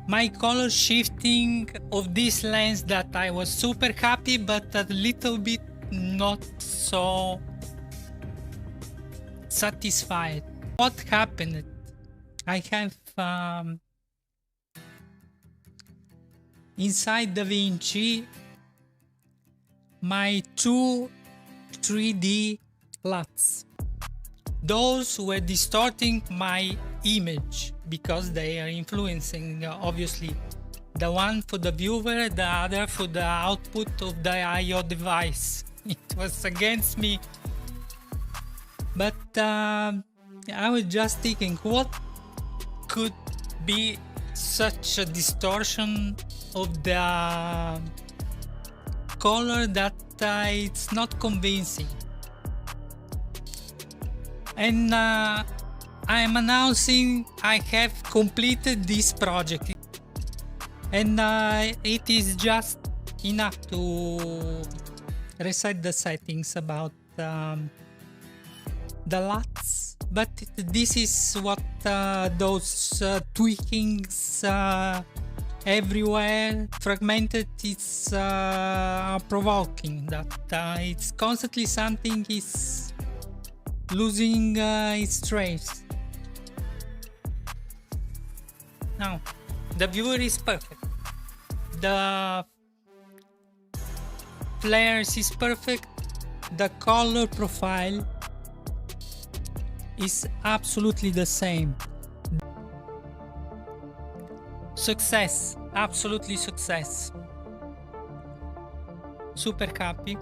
my color shifting of this lens that I was super happy, but a little bit not so satisfied. What happened? I have inside DaVinci my two 3D LUTs. Those were distorting my image because they are influencing, obviously, the one for the viewer, the other for the output of the I/O device. It was against me, but I was just thinking, what could be such a distortion of the color that it's not convincing. And I am announcing I have completed this project, and it is just enough to reset the settings about the LUTs, but this is what those tweakings everywhere fragmented is provoking, that it's constantly something is losing its trace. Now the viewer is perfect, the flares is perfect, the color profile is absolutely the same. Success, absolutely success. Super happy.